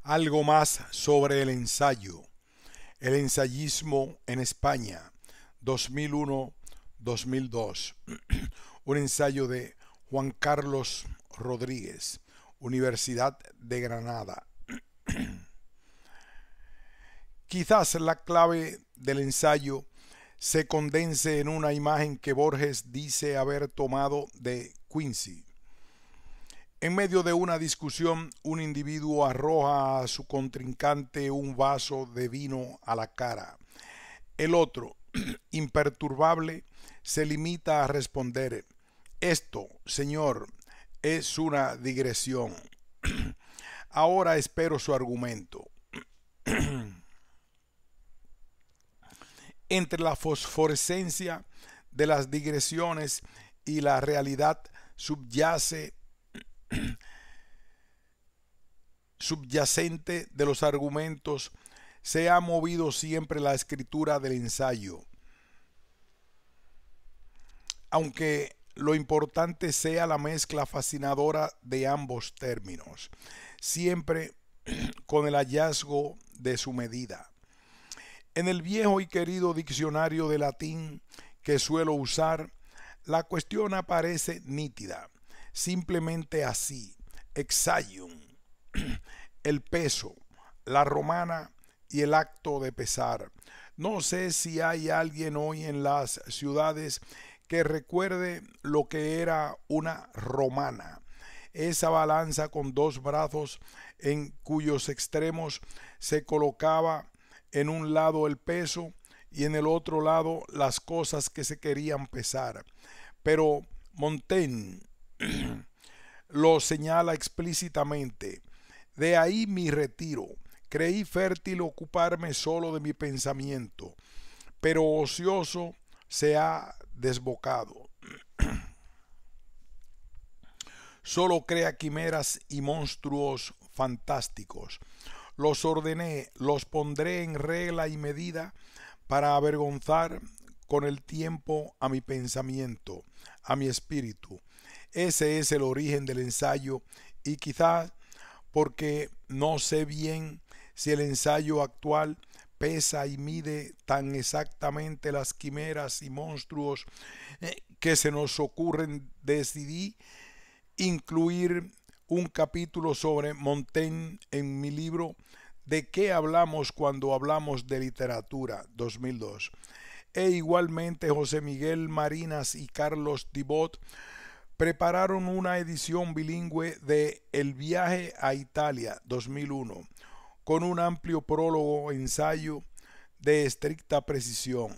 Algo más sobre el ensayo. El ensayismo en España, 2001-2002. Un ensayo de Juan Carlos Rodríguez, Universidad de Granada. Quizás la clave del ensayo se condense en una imagen que Borges dice haber tomado de Quincy. En medio de una discusión, un individuo arroja a su contrincante un vaso de vino a la cara. El otro, imperturbable, se limita a responder: esto, señor, es una digresión. Ahora espero su argumento. Entre la fosforescencia de las digresiones y la realidad subyacente de los argumentos se ha movido siempre la escritura del ensayo. Aunque lo importante sea la mezcla fascinadora de ambos términos, siempre con el hallazgo de su medida. En el viejo y querido diccionario de latín que suelo usar, la cuestión aparece nítida, simplemente así: exaium, el peso, la romana y el acto de pesar. No sé si hay alguien hoy en las ciudades que recuerde lo que era una romana, esa balanza con dos brazos en cuyos extremos se colocaba en un lado el peso y en el otro lado las cosas que se querían pesar. Pero Montaigne lo señala explícitamente. De ahí mi retiro. Creí fértil ocuparme solo de mi pensamiento, pero ocioso se ha desbocado. Solo crea quimeras y monstruos fantásticos. Los ordené, los pondré en regla y medida para avergonzar con el tiempo a mi pensamiento, a mi espíritu. Ese es el origen del ensayo, y quizás porque no sé bien si el ensayo actual pesa y mide tan exactamente las quimeras y monstruos que se nos ocurren, decidí incluir un capítulo sobre Montaigne en mi libro ¿De qué hablamos cuando hablamos de literatura? 2002. E igualmente José Miguel Marinas y Carlos Dibot prepararon una edición bilingüe de El viaje a Italia 2001, con un amplio prólogo ensayo de estricta precisión.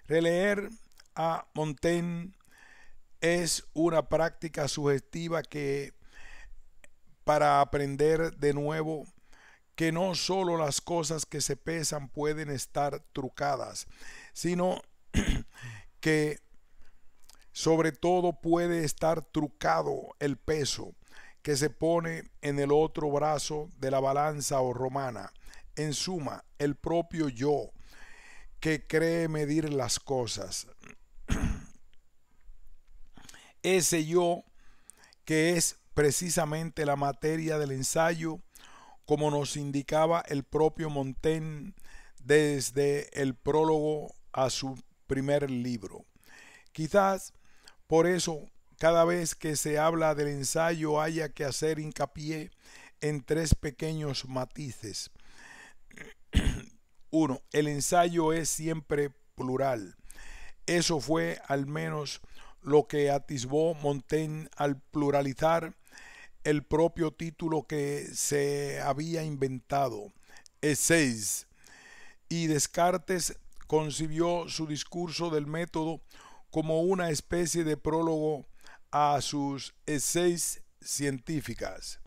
Releer a Montaigne es una práctica sugestiva que para aprender de nuevo que no solo las cosas que se pesan pueden estar trucadas, sino que sobre todo puede estar trucado el peso que se pone en el otro brazo de la balanza o romana. En suma, el propio yo que cree medir las cosas. Ese yo que es precisamente la materia del ensayo, como nos indicaba el propio Montaigne desde el prólogo a su primer libro. Quizás por eso cada vez que se habla del ensayo haya que hacer hincapié en tres pequeños matices. Uno, el ensayo es siempre plural. Eso fue al menos lo que atisbó Montaigne al pluralizar el propio título que se había inventado, Essays, y Descartes concibió su discurso del método como una especie de prólogo a sus essays científicas.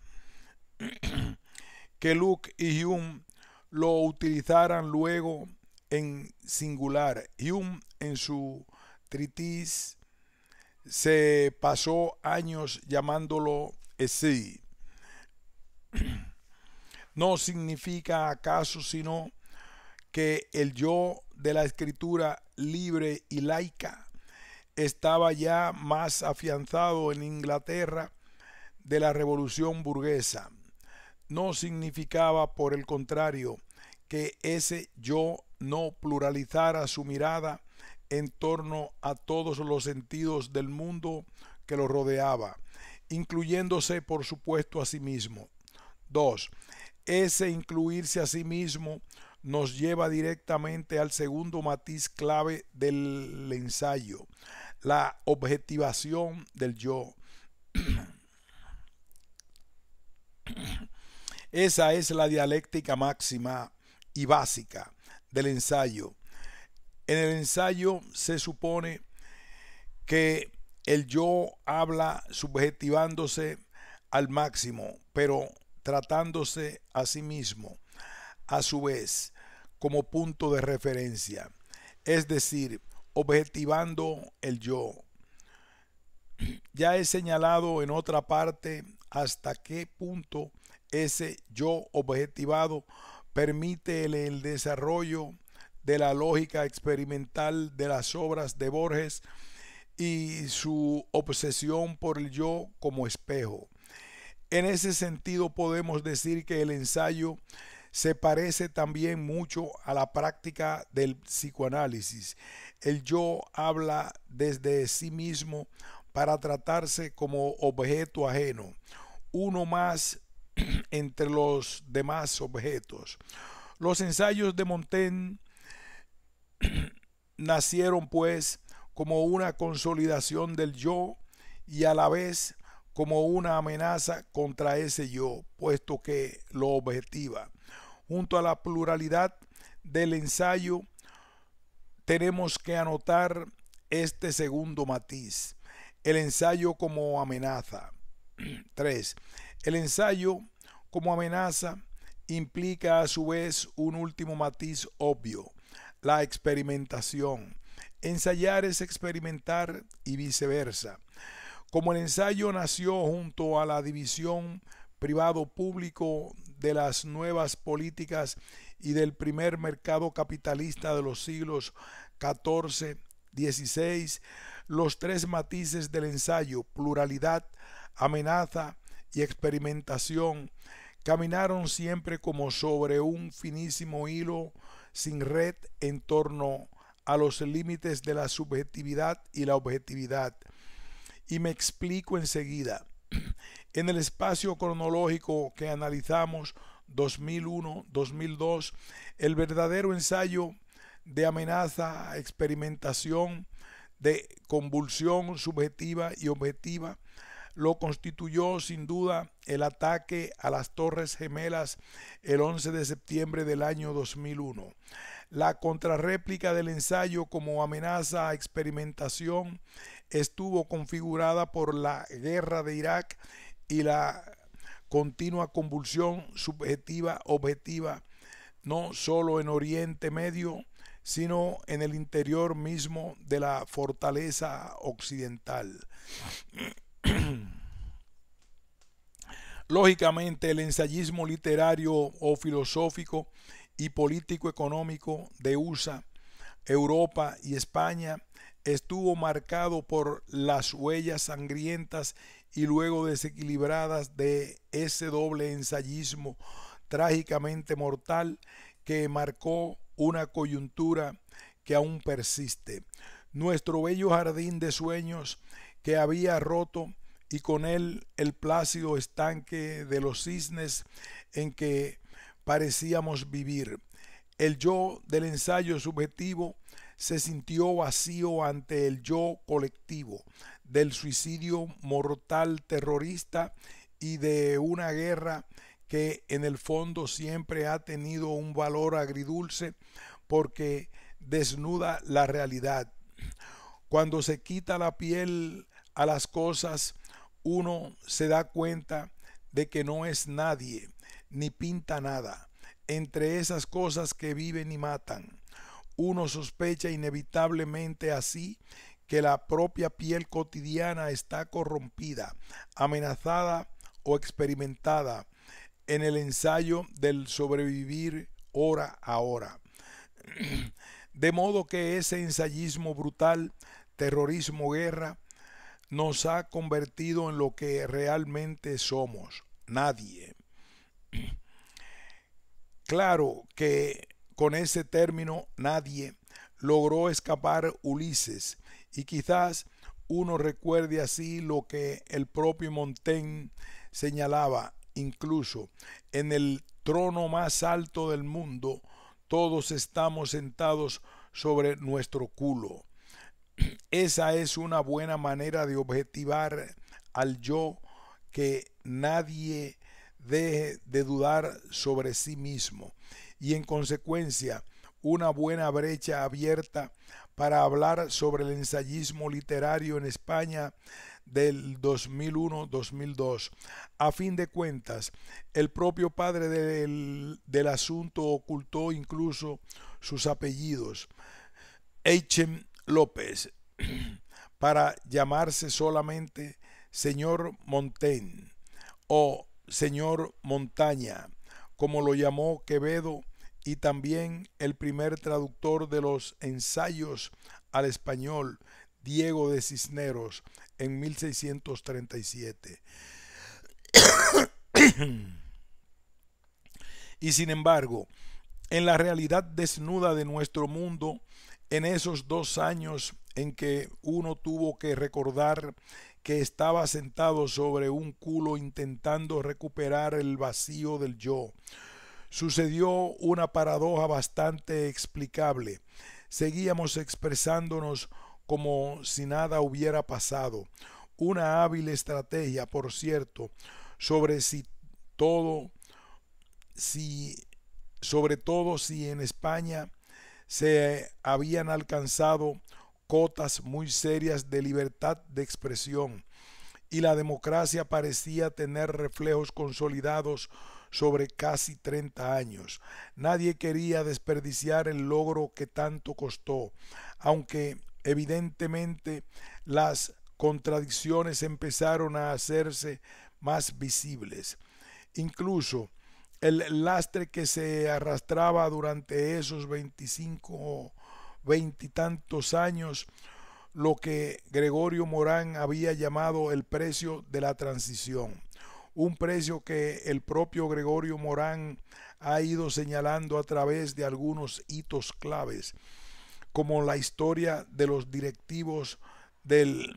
Que Locke y Hume lo utilizaran luego en singular. Hume en su treatise se pasó años llamándolo essay. No significa acaso sino que el yo de la escritura libre y laica estaba ya más afianzado en Inglaterra de la revolución burguesa. no significaba, por el contrario, que ese yo no pluralizara su mirada en torno a todos los sentidos del mundo que lo rodeaba, incluyéndose por supuesto a sí mismo. 2. Ese incluirse a sí mismo nos lleva directamente al segundo matiz clave del ensayo, la objetivación del yo. Esa es la dialéctica máxima y básica del ensayo. En el ensayo se supone que el yo habla subjetivándose al máximo, pero tratándose a sí mismo, a su vez, como punto de referencia, es decir, objetivando el yo. Ya he señalado en otra parte hasta qué punto ese yo objetivado permite el desarrollo de la lógica experimental de las obras de Borges y su obsesión por el yo como espejo. En ese sentido podemos decir que el ensayo se parece también mucho a la práctica del psicoanálisis. El yo habla desde sí mismo para tratarse como objeto ajeno, uno más entre los demás objetos. Los ensayos de Montaigne nacieron pues como una consolidación del yo y a la vez como una amenaza contra ese yo, puesto que lo objetiva. Junto a la pluralidad del ensayo tenemos que anotar este segundo matiz, el ensayo como amenaza. 3. El ensayo como amenaza implica a su vez un último matiz obvio, la experimentación. Ensayar es experimentar y viceversa. Como el ensayo nació junto a la división privado-público de las nuevas políticas y del primer mercado capitalista de los siglos XIV, XVI, los tres matices del ensayo, pluralidad, amenaza y experimentación, caminaron siempre como sobre un finísimo hilo sin red en torno a los límites de la subjetividad y la objetividad. Y me explico enseguida. En el espacio cronológico que analizamos, 2001-2002, el verdadero ensayo de amenaza, experimentación, de convulsión subjetiva y objetiva, lo constituyó sin duda el ataque a las Torres Gemelas el 11 de septiembre del año 2001. La contrarréplica del ensayo como amenaza a experimentación estuvo configurada por la guerra de Irak y la continua convulsión subjetiva-objetiva, no solo en Oriente Medio, sino en el interior mismo de la fortaleza occidental. Lógicamente, el ensayismo literario o filosófico y político económico de USA, Europa y España estuvo marcado por las huellas sangrientas y luego desequilibradas de ese doble ensayismo trágicamente mortal que marcó una coyuntura que aún persiste. Nuestro bello jardín de sueños que había roto y con él el plácido estanque de los cisnes en que parecíamos vivir. El yo del ensayo subjetivo se sintió vacío ante el yo colectivo, del suicidio mortal terrorista y de una guerra que en el fondo siempre ha tenido un valor agridulce porque desnuda la realidad. Cuando se quita la piel a las cosas, uno se da cuenta de que no es nadie, ni pinta nada, entre esas cosas que viven y matan. Uno sospecha inevitablemente así que la propia piel cotidiana está corrompida, amenazada o experimentada en el ensayo del sobrevivir hora a hora. De modo que ese ensayismo brutal, terrorismo, guerra, nos ha convertido en lo que realmente somos, nadie. Claro que con ese término nadie logró escapar Ulises, y quizás uno recuerde así lo que el propio Montaigne señalaba: incluso en el trono más alto del mundo todos estamos sentados sobre nuestro culo. Esa es una buena manera de objetivar al yo, que nadie deje de dudar sobre sí mismo, y en consecuencia una buena brecha abierta para hablar sobre el ensayismo literario en España del 2001-2002. A fin de cuentas, el propio padre del asunto ocultó incluso sus apellidos, H. López, para llamarse solamente señor Montaigne o señor Montaña, como lo llamó Quevedo, y también el primer traductor de los ensayos al español, Diego de Cisneros, en 1637. Y sin embargo, en la realidad desnuda de nuestro mundo, en esos 2 años en que uno tuvo que recordar que estaba sentado sobre un culo intentando recuperar el vacío del yo, sucedió una paradoja bastante explicable. Seguíamos expresándonos como si nada hubiera pasado. Una hábil estrategia, por cierto, sobre si todo, si, sobre todo si en España se habían alcanzado cotas muy serias de libertad de expresión, y la democracia parecía tener reflejos consolidados sobre casi 30 años. Nadie quería desperdiciar el logro que tanto costó, aunque evidentemente las contradicciones empezaron a hacerse más visibles. Incluso el lastre que se arrastraba durante esos 20 y tantos años, lo que Gregorio Morán había llamado el precio de la transición, un precio que el propio Gregorio Morán ha ido señalando a través de algunos hitos claves, como la historia de los directivos del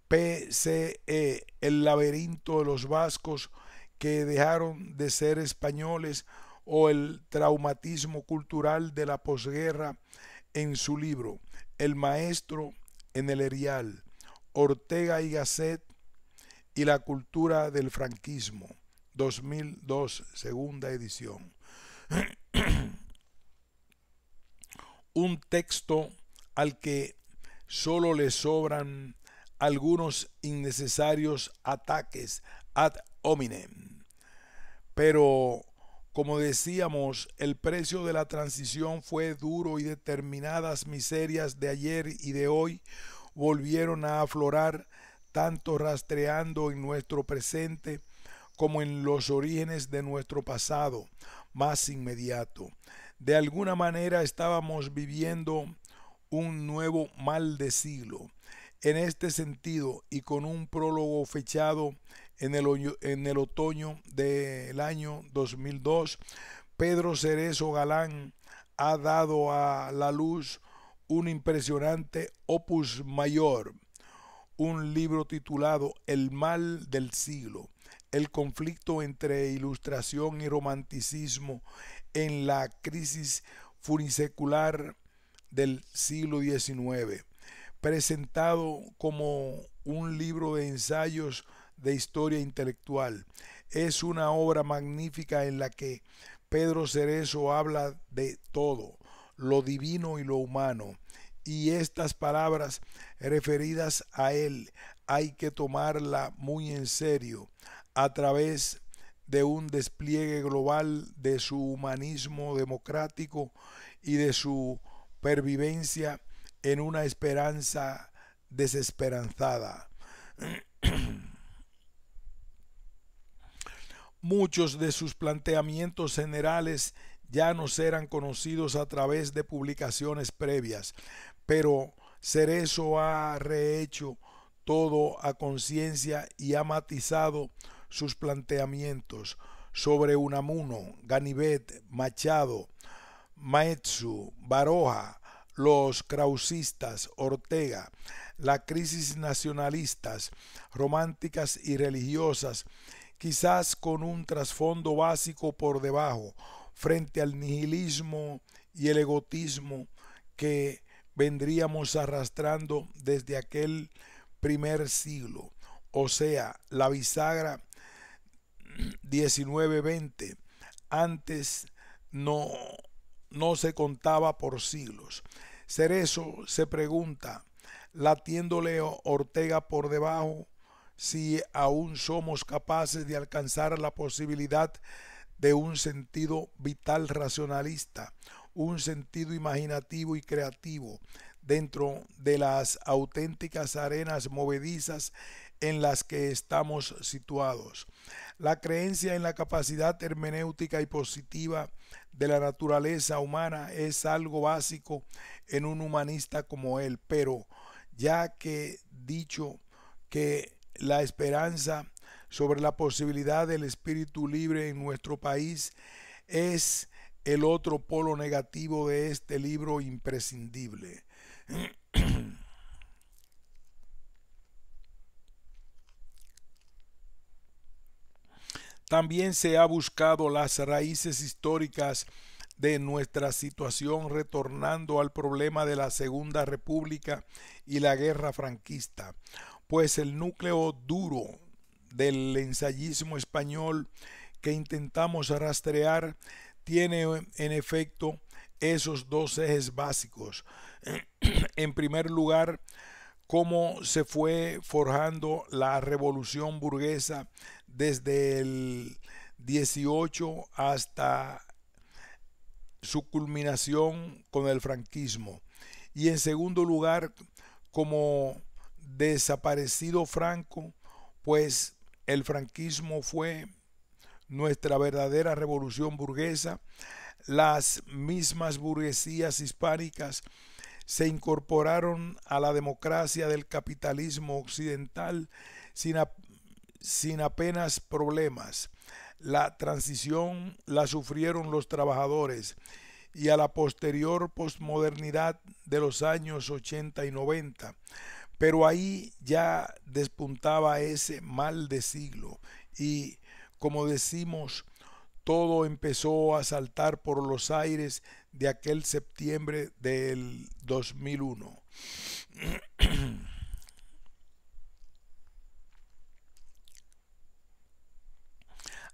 PCE, el laberinto de los vascos que dejaron de ser españoles, o el traumatismo cultural de la posguerra, en su libro El maestro en el Erial, Ortega y Gasset y la cultura del franquismo, 2002, segunda edición. Un texto al que solo le sobran algunos innecesarios ataques ad hominem. Pero, como decíamos, el precio de la transición fue duro, y determinadas miserias de ayer y de hoy volvieron a aflorar, tanto rastreando en nuestro presente como en los orígenes de nuestro pasado más inmediato. De alguna manera estábamos viviendo un nuevo mal de siglo. En este sentido, y con un prólogo fechado en el otoño del año 2002, Pedro Cerezo Galán ha dado a la luz un impresionante opus mayor, un libro titulado El mal del siglo, el conflicto entre ilustración y romanticismo en la crisis funisecular del siglo XIX, presentado como un libro de ensayos de historia intelectual. Es una obra magnífica en la que Pedro Cerezo habla de todo, lo divino y lo humano, y estas palabras referidas a él hay que tomarla muy en serio, a través de un despliegue global de su humanismo democrático y de su pervivencia en una esperanza desesperanzada. Muchos de sus planteamientos generales ya nos eran conocidos a través de publicaciones previas, pero Cerezo ha rehecho todo a conciencia y ha matizado sus planteamientos. sobre Unamuno, Ganivet, Machado, Maeztu, Baroja, los krausistas, Ortega, la crisis nacionalistas, románticas y religiosas, quizás con un trasfondo básico por debajo, frente al nihilismo y el egotismo que vendríamos arrastrando desde aquel primer siglo, o sea, la bisagra 19-20, antes no se contaba por siglos. Cerezo se pregunta, latiéndole Ortega por debajo, si aún somos capaces de alcanzar la posibilidad de un sentido vital racionalista, un sentido imaginativo y creativo dentro de las auténticas arenas movedizas en las que estamos situados. La creencia en la capacidad hermenéutica y positiva de la naturaleza humana es algo básico en un humanista como él, pero ya que dicho que la esperanza sobre la posibilidad del espíritu libre en nuestro país es el otro polo negativo de este libro imprescindible. También se ha buscado las raíces históricas de nuestra situación retornando al problema de la Segunda República y la Guerra Franquista, pues el núcleo duro del ensayismo español que intentamos rastrear tiene en efecto esos dos ejes básicos. En primer lugar, cómo se fue forjando la revolución burguesa desde el 18 hasta su culminación con el franquismo. Y en segundo lugar, como desaparecido Franco, pues el franquismo fue nuestra verdadera revolución burguesa. Las mismas burguesías hispánicas se incorporaron a la democracia del capitalismo occidental sin apenas problemas. La transición la sufrieron los trabajadores y a la posterior posmodernidad de los años 80 y 90. Pero ahí ya despuntaba ese mal de siglo y, como decimos, todo empezó a saltar por los aires de aquel septiembre del 2001.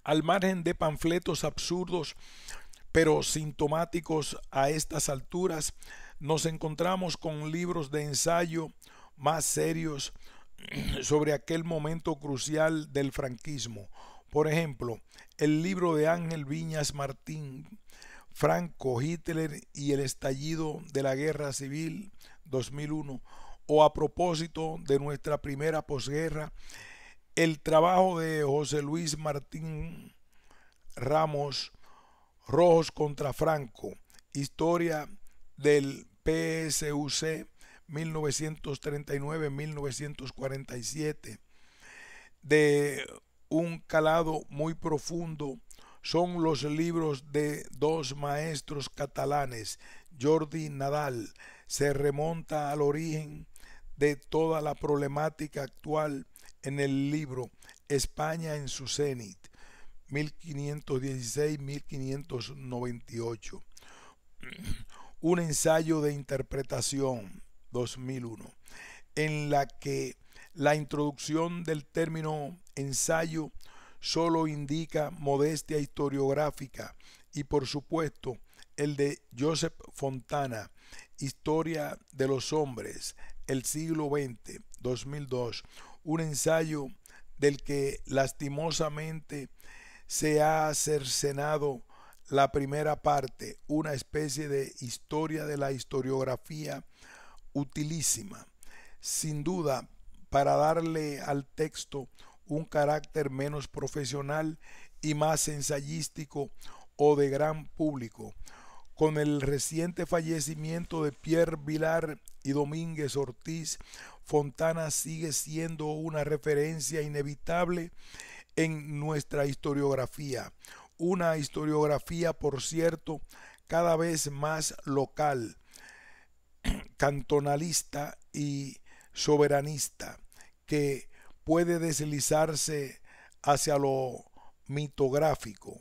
Al margen de panfletos absurdos pero sintomáticos a estas alturas, nos encontramos con libros de ensayo más serios sobre aquel momento crucial del franquismo. Por ejemplo, el libro de Ángel Viñas Martín, Franco, Hitler y el estallido de la Guerra Civil 2001, o a propósito de nuestra primera posguerra, el trabajo de José Luis Martín Ramos, Rojos contra Franco, historia del PSUC 1939-1947, de un calado muy profundo, son los libros de dos maestros catalanes, Jordi Nadal. Se remonta al origen de toda la problemática actual en el libro España en su cenit, 1516-1598. Un ensayo de interpretación, 2001, en la que la introducción del término ensayo solo indica modestia historiográfica, y por supuesto el de Joseph Fontana, Historia de los Hombres, el siglo XX, 2002, un ensayo del que lastimosamente se ha cercenado la primera parte, una especie de historia de la historiografía utilísima, sin duda, para darle al texto un carácter menos profesional y más ensayístico o de gran público. Con el reciente fallecimiento de Pierre Vilar y Domínguez Ortiz, Fontana sigue siendo una referencia inevitable en nuestra historiografía. Una historiografía, por cierto, cada vez más local, cantonalista y soberanista, que puede deslizarse hacia lo mitográfico,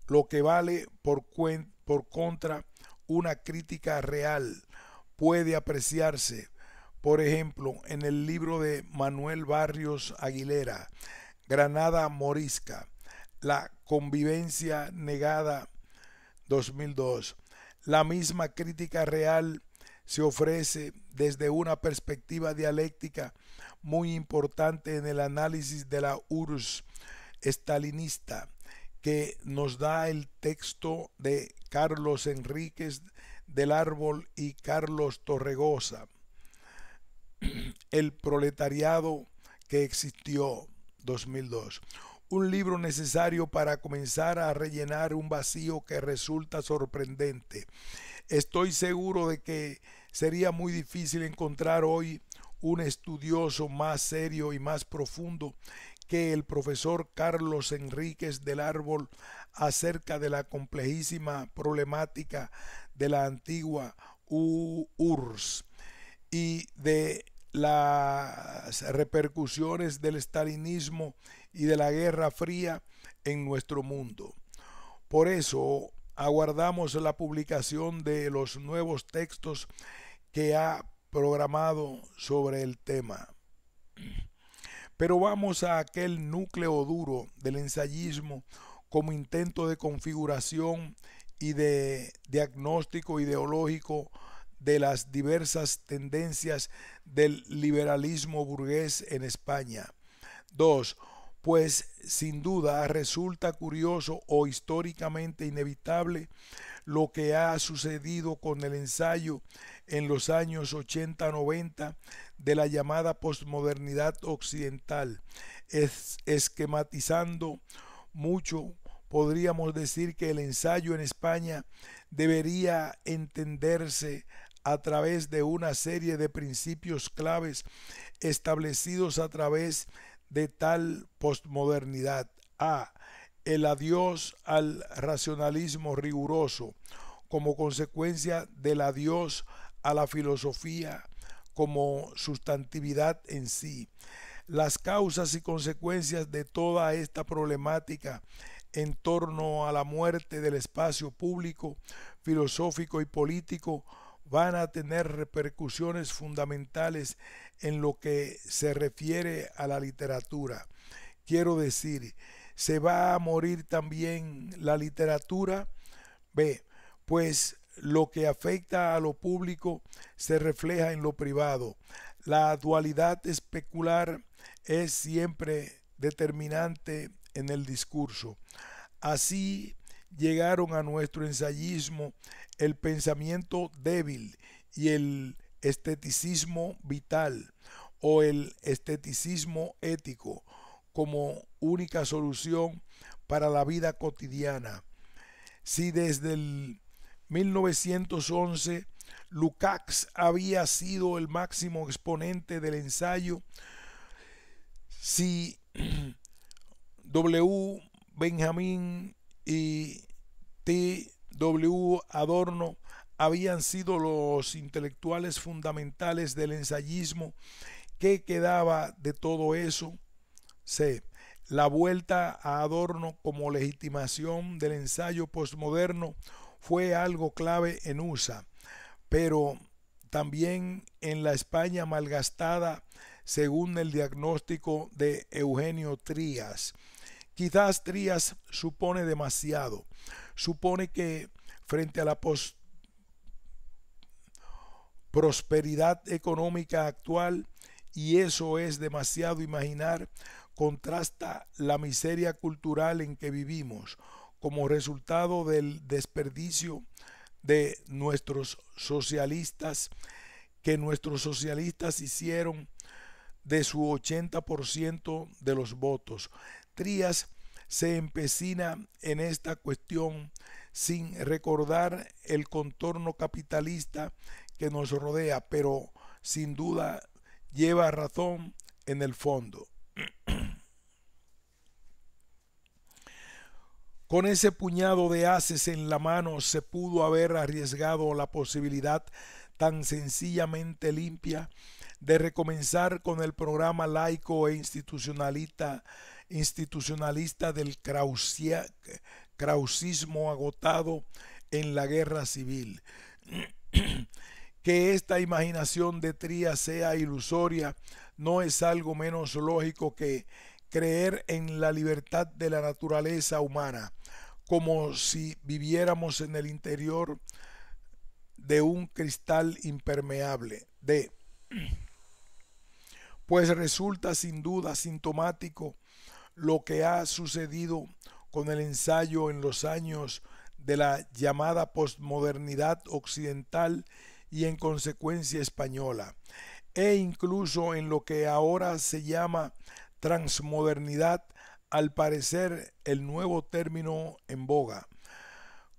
lo que vale por contra una crítica real puede apreciarse, por ejemplo, en el libro de Manuel Barrios Aguilera, Granada Morisca, La convivencia negada, 2002. La misma crítica real se ofrece desde una perspectiva dialéctica muy importante en el análisis de la URSS estalinista, que nos da el texto de Carlos Enríquez del Árbol y Carlos Torregosa, El proletariado que existió, 2002. Un libro necesario para comenzar a rellenar un vacío que resulta sorprendente. Estoy seguro de que sería muy difícil encontrar hoy un estudioso más serio y más profundo que el profesor Carlos Enríquez del Árbol acerca de la complejísima problemática de la antigua URSS y de las repercusiones del estalinismo y de la Guerra Fría en nuestro mundo. Por eso aguardamos la publicación de los nuevos textos que ha programado sobre el tema. Pero vamos a aquel núcleo duro del ensayismo como intento de configuración y de diagnóstico ideológico de las diversas tendencias del liberalismo burgués en España. 2. Pues sin duda resulta curioso o históricamente inevitable lo que ha sucedido con el ensayo en los años 80-90 de la llamada posmodernidad occidental. Esquematizando mucho, podríamos decir que el ensayo en España debería entenderse a través de una serie de principios claves establecidos a través de tal posmodernidad. A. El adiós al racionalismo riguroso como consecuencia del adiós a la filosofía como sustantividad en sí. Las causas y consecuencias de toda esta problemática en torno a la muerte del espacio público, filosófico y político van a tener repercusiones fundamentales en lo que se refiere a la literatura. Quiero decir, ¿se va a morir también la literatura? B. Pues lo que afecta a lo público se refleja en lo privado. La dualidad especular es siempre determinante en el discurso. Así llegaron a nuestro ensayismo el pensamiento débil y el esteticismo vital o el esteticismo ético como única solución para la vida cotidiana. Si desde el 1911 Lukács había sido el máximo exponente del ensayo, si W. Benjamin y T. W. Adorno habían sido los intelectuales fundamentales del ensayismo, ¿qué quedaba de todo eso? C. La vuelta a Adorno como legitimación del ensayo postmoderno fue algo clave en USA, pero también en la España malgastada según el diagnóstico de Eugenio Trías. Quizás Trías supone demasiado, supone que frente a la prosperidad económica actual, y eso es demasiado imaginar, contrasta la miseria cultural en que vivimos como resultado del desperdicio de nuestros socialistas, que nuestros socialistas hicieron de su 80% de los votos. Trías se empecina en esta cuestión sin recordar el contorno capitalista que nos rodea, pero sin duda lleva razón en el fondo. Con ese puñado de haces en la mano se pudo haber arriesgado la posibilidad tan sencillamente limpia de recomenzar con el programa laico e institucionalista del krausismo agotado en la guerra civil. Que esta imaginación de Trías sea ilusoria no es algo menos lógico que creer en la libertad de la naturaleza humana, como si viviéramos en el interior de un cristal impermeable. Pues resulta sin duda sintomático lo que ha sucedido con el ensayo en los años de la llamada posmodernidad occidental y en consecuencia española, e incluso en lo que ahora se llama transmodernidad, al parecer el nuevo término en boga.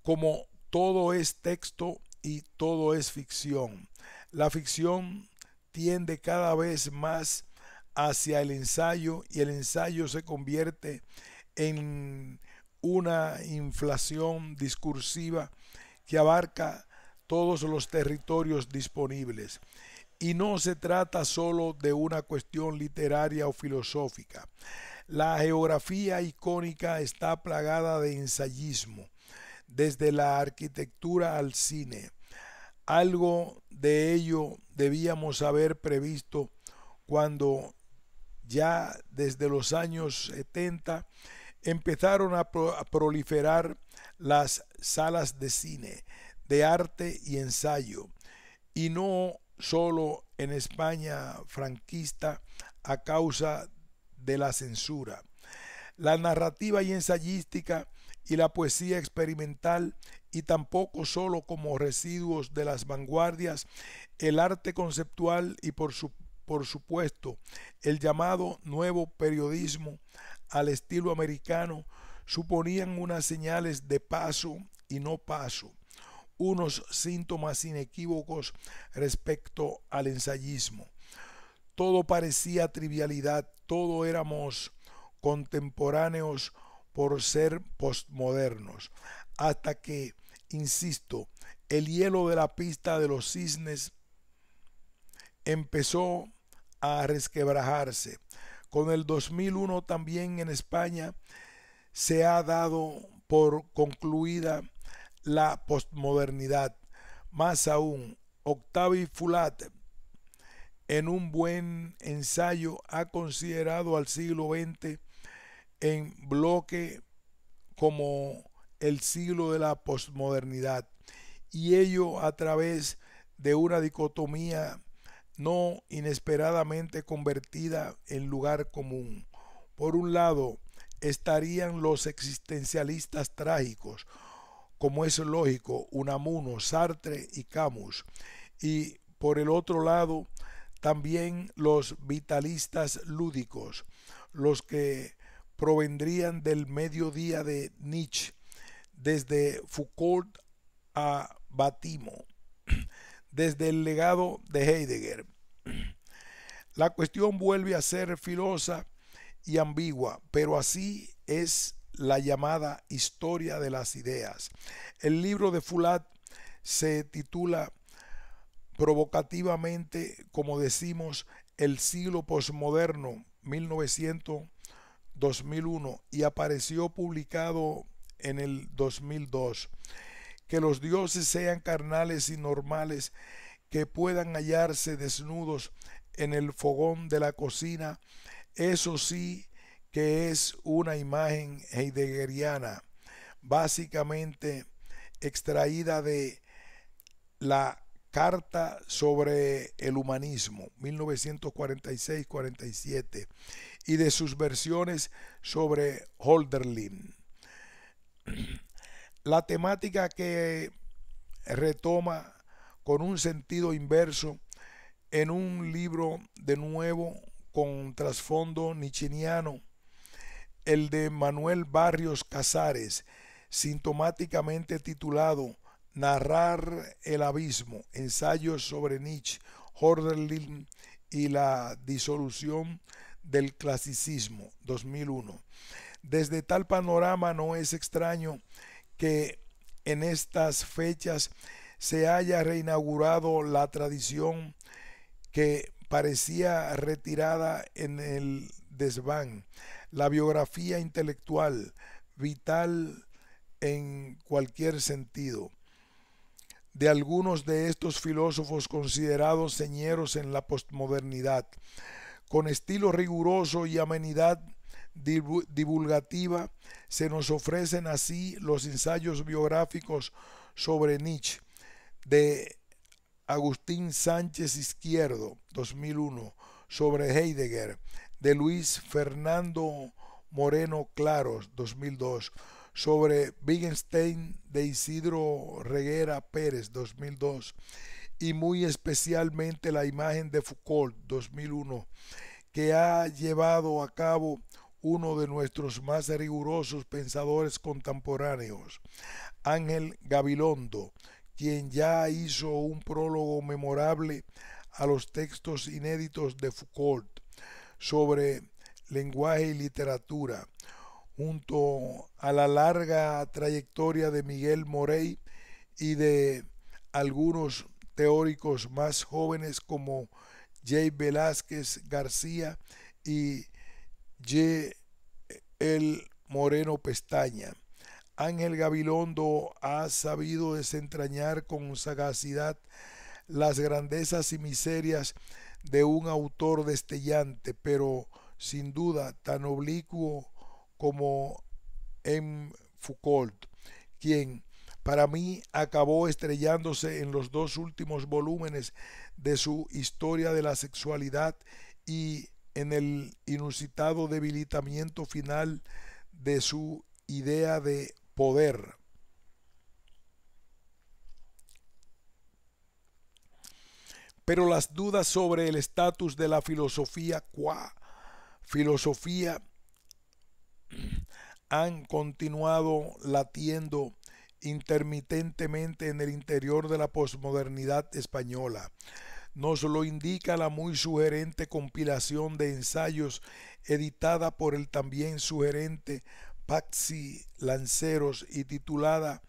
Como todo es texto y todo es ficción, la ficción tiende cada vez más hacia el ensayo y el ensayo se convierte en una inflación discursiva que abarca todos los territorios disponibles. Y no se trata solo de una cuestión literaria o filosófica. La geografía icónica está plagada de ensayismo, desde la arquitectura al cine. Algo de ello debíamos haber previsto cuando ya desde los años 70 empezaron a proliferar las salas de cine, de arte y ensayo, y no solo en España franquista a causa de la censura. La narrativa y ensayística y la poesía experimental, y tampoco solo como residuos de las vanguardias, el arte conceptual y por supuesto el llamado nuevo periodismo al estilo americano suponían unas señales de paso y no paso, unos síntomas inequívocos respecto al ensayismo. Todo parecía trivialidad, todo éramos contemporáneos por ser postmodernos, hasta que, insisto, el hielo de la pista de los cisnes empezó a resquebrajarse. Con el 2001 también en España se ha dado por concluida la postmodernidad. Más aún, Octavio Fulat, en un buen ensayo, ha considerado al siglo XX en bloque como el siglo de la posmodernidad, y ello a través de una dicotomía no inesperadamente convertida en lugar común. Por un lado estarían los existencialistas trágicos, como es lógico, Unamuno, Sartre y Camus, y por el otro lado también los vitalistas lúdicos, los que provendrían del mediodía de Nietzsche, desde Foucault a Batimo, desde el legado de Heidegger. La cuestión vuelve a ser filosa y ambigua, pero así es la llamada historia de las ideas. El libro de Fulat se titula provocativamente, como decimos, El siglo posmoderno 1900-2001, y apareció publicado en el 2002. Que los dioses sean carnales y normales, que puedan hallarse desnudos en el fogón de la cocina, eso sí que es una imagen heideggeriana, básicamente extraída de la Carta sobre el Humanismo, 1946-47, y de sus versiones sobre Hölderlin. La temática que retoma con un sentido inverso en un libro de nuevo con trasfondo nietzscheano, el de Manuel Barrios Casares, sintomáticamente titulado Narrar el abismo, ensayos sobre Nietzsche, Hölderlin y la disolución del clasicismo, 2001. Desde tal panorama no es extraño que en estas fechas se haya reinaugurado la tradición que parecía retirada en el desván, la biografía intelectual, vital en cualquier sentido, de algunos de estos filósofos considerados señeros en la posmodernidad, con estilo riguroso y amenidad divulgativa. Se nos ofrecen así los ensayos biográficos sobre Nietzsche de Agustín Sánchez Izquierdo, 2001, sobre Heidegger, de Luis Fernando Moreno Claros, 2002, sobre Wittgenstein, de Isidro Reguera Pérez, 2002, y muy especialmente La imagen de Foucault, 2001, que ha llevado a cabo uno de nuestros más rigurosos pensadores contemporáneos, Ángel Gabilondo, quien ya hizo un prólogo memorable a los textos inéditos de Foucault sobre lenguaje y literatura, junto a la larga trayectoria de Miguel Morey y de algunos teóricos más jóvenes como J. Velázquez García y J. L. Moreno Pestaña. Ángel Gabilondo ha sabido desentrañar con sagacidad las grandezas y miserias de un autor destellante, pero sin duda tan oblicuo como M. Foucault, quien para mí acabó estrellándose en los dos últimos volúmenes de su Historia de la Sexualidad y en el inusitado debilitamiento final de su idea de poder. Pero las dudas sobre el estatus de la filosofía qua filosofía han continuado latiendo intermitentemente en el interior de la posmodernidad española. Nos lo indica la muy sugerente compilación de ensayos editada por el también sugerente Patsy Lanceros y titulada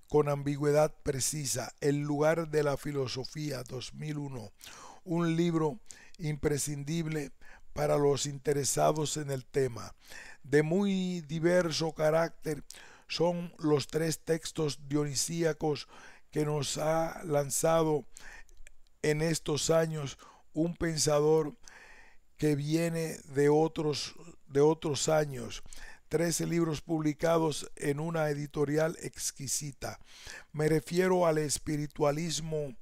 con ambigüedad precisa El lugar de la filosofía, 2001, un libro imprescindible para los interesados en el tema. De muy diverso carácter son los tres textos dionisíacos que nos ha lanzado en estos años un pensador que viene de otros años. 13 libros publicados en una editorial exquisita. Me refiero al espiritualismo,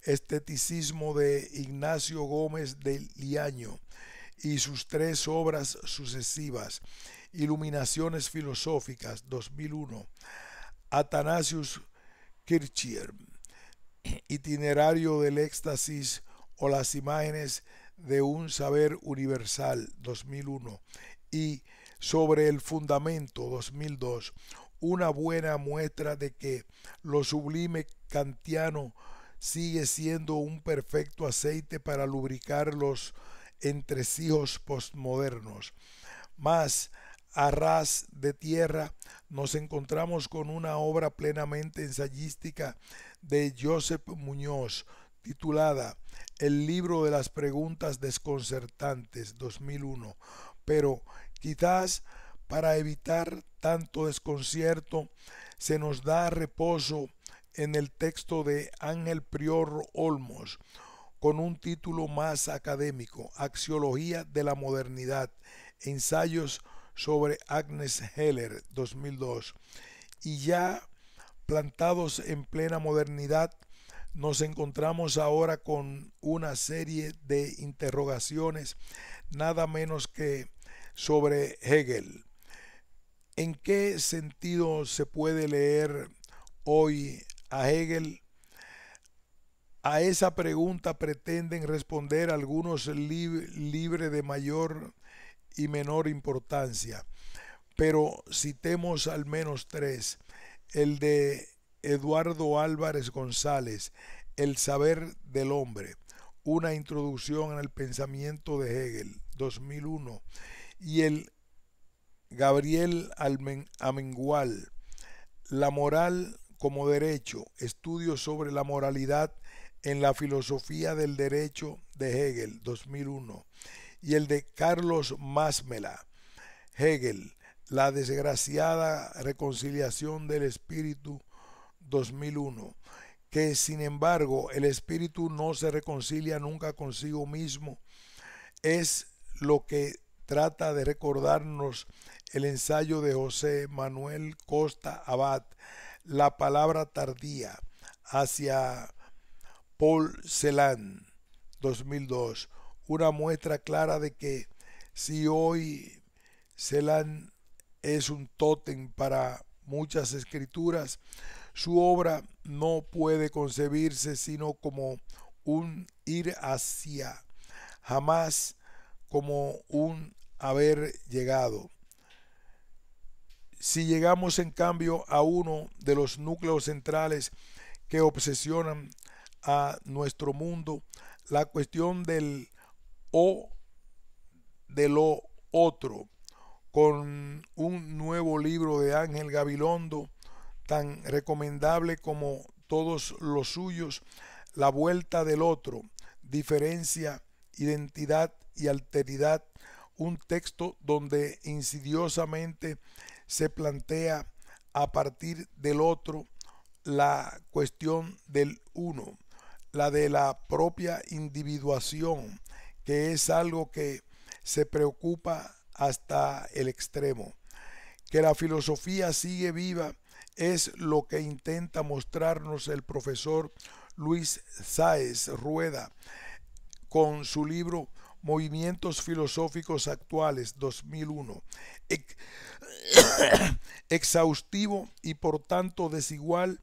esteticismo de Ignacio Gómez de Liaño y sus tres obras sucesivas, Iluminaciones filosóficas, 2001, Athanasius Kircher, Itinerario del éxtasis o las imágenes de un saber universal, 2001, y Sobre el fundamento, 2002, una buena muestra de que lo sublime kantiano sigue siendo un perfecto aceite para lubricar los entresijos postmodernos. Más a ras de tierra nos encontramos con una obra plenamente ensayística de Josep Muñoz, titulada El libro de las preguntas desconcertantes, 2001, pero quizás para evitar tanto desconcierto se nos da reposo en el texto de Ángel Prior Olmos, con un título más académico, Axiología de la Modernidad, ensayos sobre Agnes Heller, 2002. Y ya plantados en plena modernidad, nos encontramos ahora con una serie de interrogaciones nada menos que sobre Hegel. ¿En qué sentido se puede leer hoy a Hegel? A esa pregunta pretenden responder algunos libres de mayor y menor importancia, pero citemos al menos tres. El de Eduardo Álvarez González, El saber del hombre, una introducción en el pensamiento de Hegel, 2001, y el Gabriel Amengual, La moral como derecho, estudios sobre la moralidad en la filosofía del derecho de Hegel, 2001, y el de Carlos Másmela, Hegel, la desgraciada reconciliación del espíritu, 2001, que sin embargo el espíritu no se reconcilia nunca consigo mismo, es lo que trata de recordarnos el ensayo de José Manuel Costa Abad, La palabra tardía, hacia Paul Celan, 2002, una muestra clara de que si hoy Celan es un tótem para muchas escrituras, su obra no puede concebirse sino como un ir hacia, jamás como un haber llegado. Si llegamos en cambio a uno de los núcleos centrales que obsesionan a nuestro mundo, la cuestión del o de lo otro, con un nuevo libro de Ángel Gabilondo, tan recomendable como todos los suyos, La vuelta del otro, diferencia, identidad y alteridad, un texto donde insidiosamente se plantea a partir del otro la cuestión del uno, la de la propia individuación, que es algo que se preocupa hasta el extremo. Que la filosofía sigue viva es lo que intenta mostrarnos el profesor Luis Sáez Rueda con su libro Movimientos Filosóficos Actuales, 2001, exhaustivo y por tanto desigual,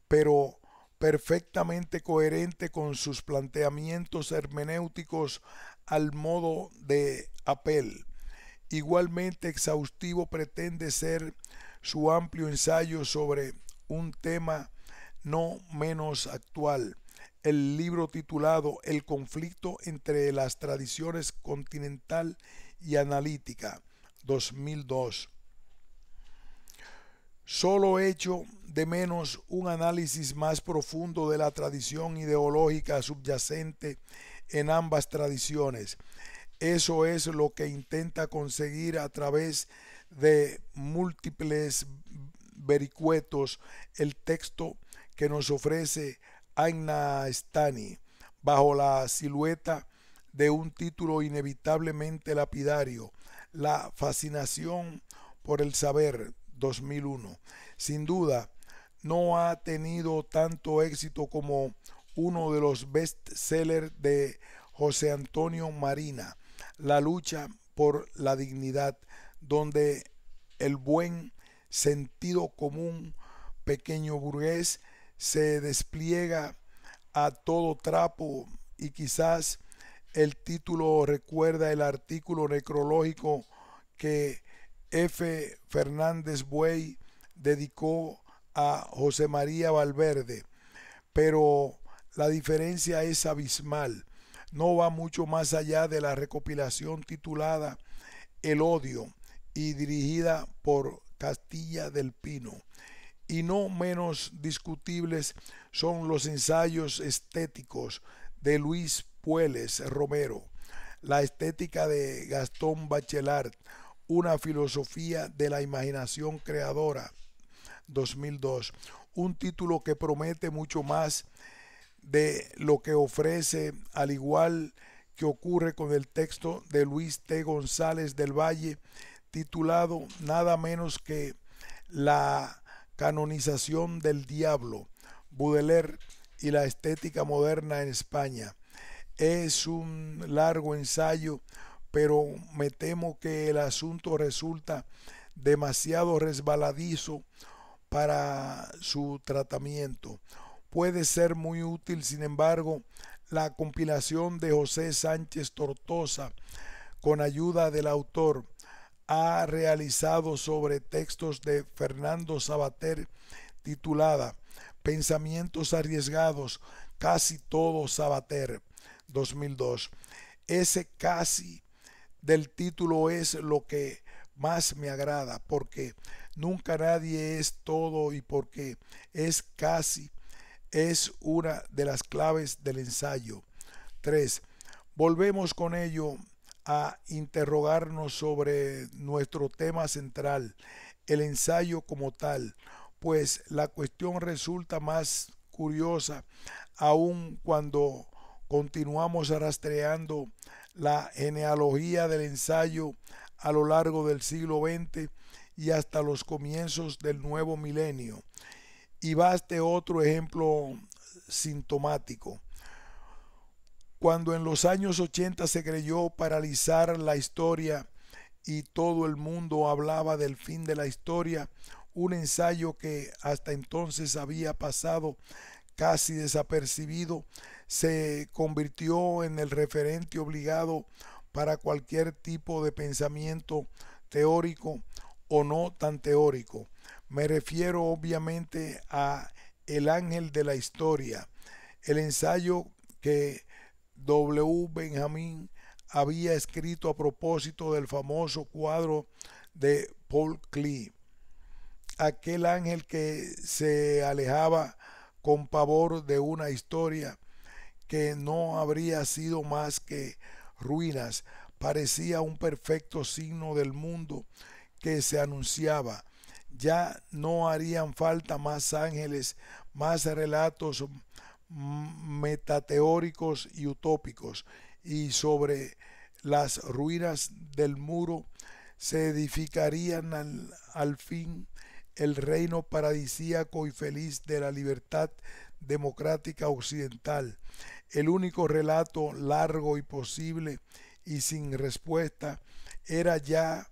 pero perfectamente coherente con sus planteamientos hermenéuticos al modo de Apel. Igualmente exhaustivo pretende ser su amplio ensayo sobre un tema no menos actual, el libro titulado El conflicto entre las tradiciones continental y analítica, 2002. Solo echo de menos un análisis más profundo de la tradición ideológica subyacente en ambas tradiciones. Eso es lo que intenta conseguir a través de múltiples vericuetos el texto que nos ofrece Aina Stani, bajo la silueta de un título inevitablemente lapidario, La fascinación por el saber, 2001. Sin duda, no ha tenido tanto éxito como uno de los bestsellers de José Antonio Marina, La lucha por la dignidad, donde el buen sentido común pequeño burgués se despliega a todo trapo, y quizás el título recuerda el artículo necrológico que F. Fernández Buey dedicó a José María Valverde, pero la diferencia es abismal. No va mucho más allá de la recopilación titulada El odio y dirigida por Castilla del Pino. Y no menos discutibles son los ensayos estéticos de Luis Puelles Romero, La estética de Gastón Bachelard, una filosofía de la imaginación creadora, 2002, un título que promete mucho más de lo que ofrece, al igual que ocurre con el texto de Luis T. González del Valle, titulado nada menos que La canonización del diablo, Baudelaire y la estética moderna en España. Es un largo ensayo, pero me temo que el asunto resulta demasiado resbaladizo para su tratamiento. Puede ser muy útil, sin embargo, la compilación de José Sánchez Tortosa, con ayuda del autor, ha realizado sobre textos de Fernando Sabater, titulada Pensamientos arriesgados, casi todo Sabater, 2002. Ese casi del título es lo que más me agrada, porque nunca nadie es todo y porque es una de las claves del ensayo. 3. Volvemos con ello a interrogarnos sobre nuestro tema central, el ensayo como tal, pues la cuestión resulta más curiosa aun cuando continuamos rastreando la genealogía del ensayo a lo largo del siglo XX y hasta los comienzos del nuevo milenio. Y baste otro ejemplo sintomático. Cuando en los años 80 se creyó paralizar la historia y todo el mundo hablaba del fin de la historia, un ensayo que hasta entonces había pasado casi desapercibido, se convirtió en el referente obligado para cualquier tipo de pensamiento teórico o no tan teórico. Me refiero obviamente a El ángel de la historia, el ensayo que W. Benjamin había escrito a propósito del famoso cuadro de Paul Klee, aquel ángel que se alejaba con pavor de una historia que no habría sido más que ruinas. Parecía un perfecto signo del mundo que se anunciaba. Ya no harían falta más ángeles, más relatos metateóricos y utópicos, y sobre las ruinas del muro se edificarían al fin el reino paradisíaco y feliz de la libertad democrática occidental. El único relato largo y posible y sin respuesta era ya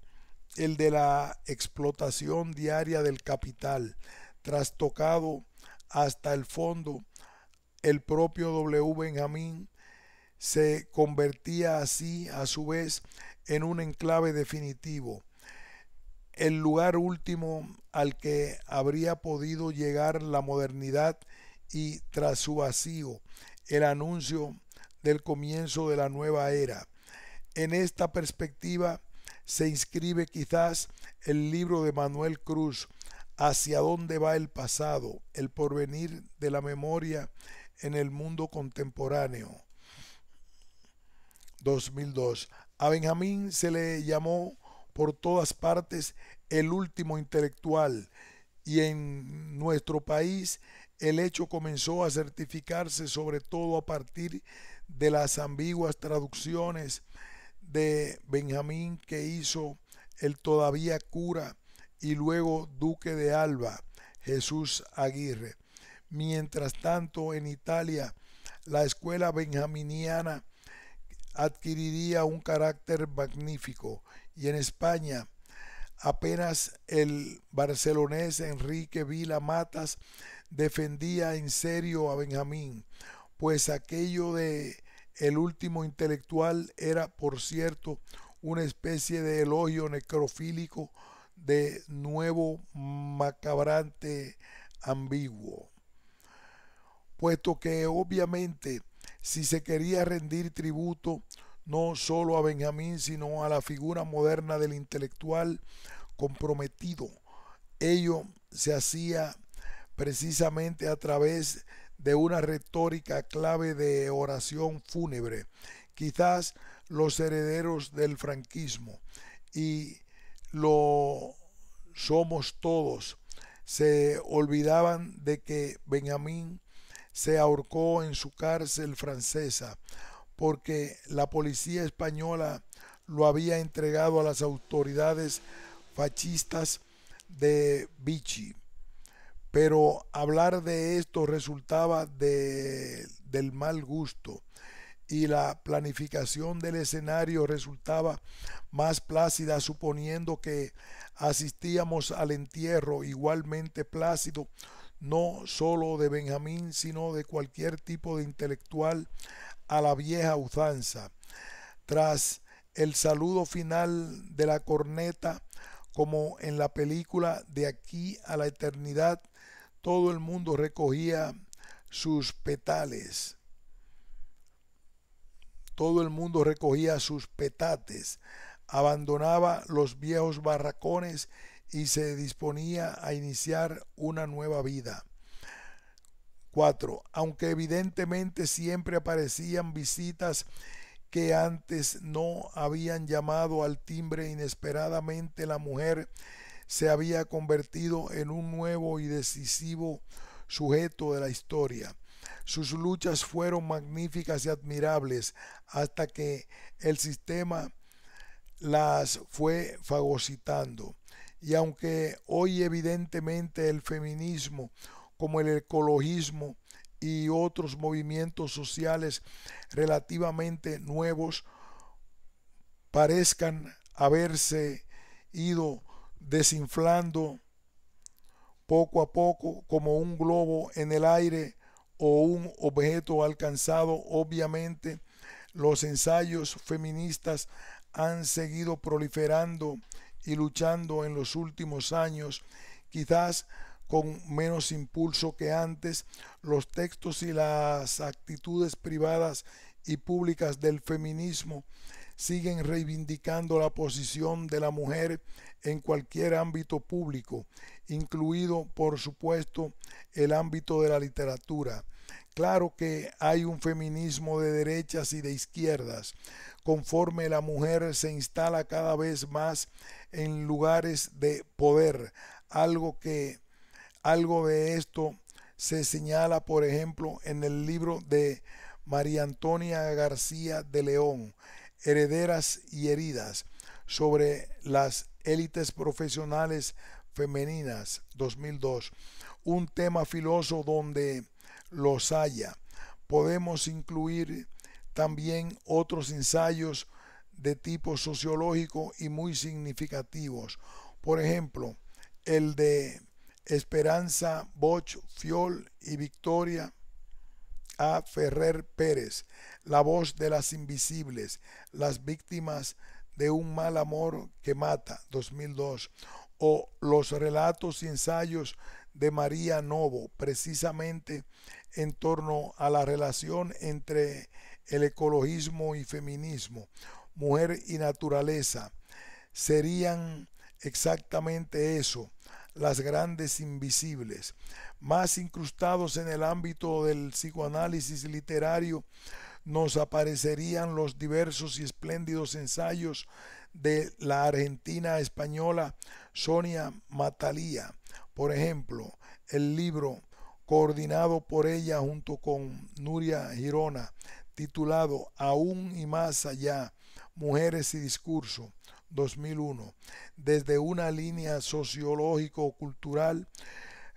el de la explotación diaria del capital, trastocado hasta el fondo. El propio W. Benjamin se convertía así a su vez en un enclave definitivo, el lugar último al que habría podido llegar la modernidad, y tras su vacío, el anuncio del comienzo de la nueva era. En esta perspectiva se inscribe quizás el libro de Manuel Cruz, ¿Hacia dónde va el pasado? El porvenir de la memoria en el mundo contemporáneo. 2002. A Benjamín se le llamó por todas partes el último intelectual, y en nuestro país el hecho comenzó a certificarse sobre todo a partir de las ambiguas traducciones de Benjamín que hizo el todavía cura y luego duque de Alba, Jesús Aguirre. Mientras tanto, en Italia, la escuela benjaminiana adquiriría un carácter magnífico, y en España apenas el barcelonés Enrique Vila Matas defendía en serio a Benjamín, pues aquello de el último intelectual era, por cierto, una especie de elogio necrofílico de nuevo macabrante ambiguo, puesto que obviamente si se quería rendir tributo no solo a Benjamín, sino a la figura moderna del intelectual comprometido, ello se hacía precisamente a través de una retórica clave de oración fúnebre. Quizás los herederos del franquismo, y lo somos todos, se olvidaban de que Benjamín se ahorcó en su cárcel francesa porque la policía española lo había entregado a las autoridades fascistas de Vichy. Pero hablar de esto resultaba del mal gusto, y la planificación del escenario resultaba más plácida suponiendo que asistíamos al entierro igualmente plácido no sólo de Benjamín, sino de cualquier tipo de intelectual a la vieja usanza. Tras el saludo final de la corneta, como en la película De aquí a la eternidad, todo el mundo recogía sus petales. Todo el mundo recogía sus petates abandonaba los viejos barracones y se disponía a iniciar una nueva vida. 4. Aunque evidentemente siempre aparecían visitas que antes no habían llamado al timbre, inesperadamente la mujer se había convertido en un nuevo y decisivo sujeto de la historia. Sus luchas fueron magníficas y admirables hasta que el sistema las fue fagocitando. Y aunque hoy evidentemente el feminismo, como el ecologismo y otros movimientos sociales relativamente nuevos, parezcan haberse ido desinflando poco a poco como un globo en el aire o un objeto alcanzado, obviamente los ensayos feministas han seguido proliferando y luchando en los últimos años, quizás con menos impulso que antes. Los textos y las actitudes privadas y públicas del feminismo siguen reivindicando la posición de la mujer en cualquier ámbito público, incluido por supuesto el ámbito de la literatura. Claro que hay un feminismo de derechas y de izquierdas. Conforme la mujer se instala cada vez más en lugares de poder, algo de esto se señala, por ejemplo, en el libro de María Antonia García de León, Herederas y heridas, sobre las élites profesionales femeninas, 2002, un tema filoso donde los haya. Podemos incluir también otros ensayos de tipo sociológico y muy significativos. Por ejemplo, el de Esperanza Bosch Fiol y Victoria A. Ferrer Pérez, La voz de las invisibles, las víctimas de un mal amor que mata, 2002, o los relatos y ensayos de María Novo, precisamente en torno a la relación entre el ecologismo y feminismo, mujer y naturaleza. Serían exactamente eso, las grandes invisibles. Más incrustados en el ámbito del psicoanálisis literario, nos aparecerían los diversos y espléndidos ensayos de la argentina española Sonia Matalía. Por ejemplo, el libro coordinado por ella junto con Nuria Girona, titulado Aún y más allá, Mujeres y Discurso, 2001. Desde una línea sociológico-cultural,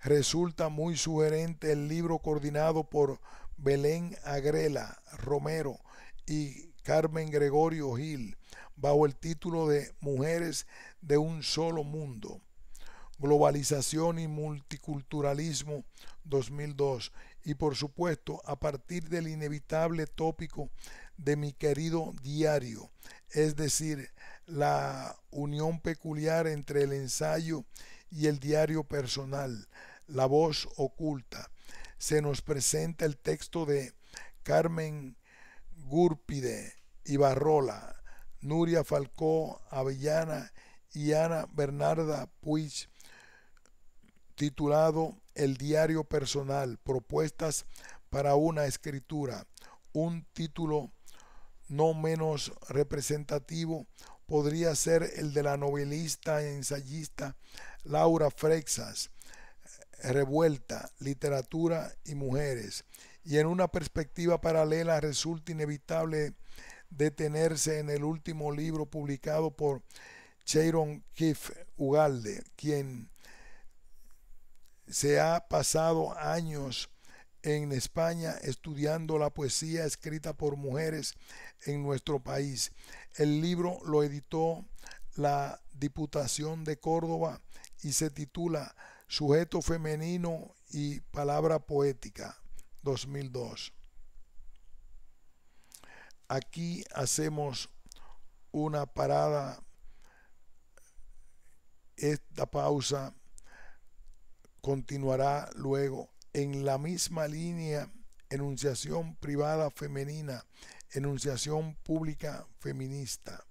resulta muy sugerente el libro coordinado por Belén Agrela Romero y Carmen Gregorio Gil, bajo el título de Mujeres de un solo mundo, Globalización y Multiculturalismo, 2002, y por supuesto a partir del inevitable tópico de Mi querido diario, es decir, la unión peculiar entre el ensayo y el diario personal, La voz oculta. Se nos presenta el texto de Carmen Gúrpide Ibarrola, Nuria Falcó Avellana y Ana Bernarda Puig, titulado El diario personal, propuestas para una escritura. Un título no menos representativo podría ser el de la novelista e ensayista Laura Freixas, Revuelta, literatura y mujeres. Y en una perspectiva paralela resulta inevitable detenerse en el último libro publicado por Sharon Keefe Ugalde, quien se ha pasado años en España estudiando la poesía escrita por mujeres en nuestro país. El libro lo editó la Diputación de Córdoba y se titula Sujeto femenino y palabra poética, 2002. Aquí hacemos una parada. Esta pausa continuará luego en la misma línea: enunciación privada femenina, enunciación pública feminista.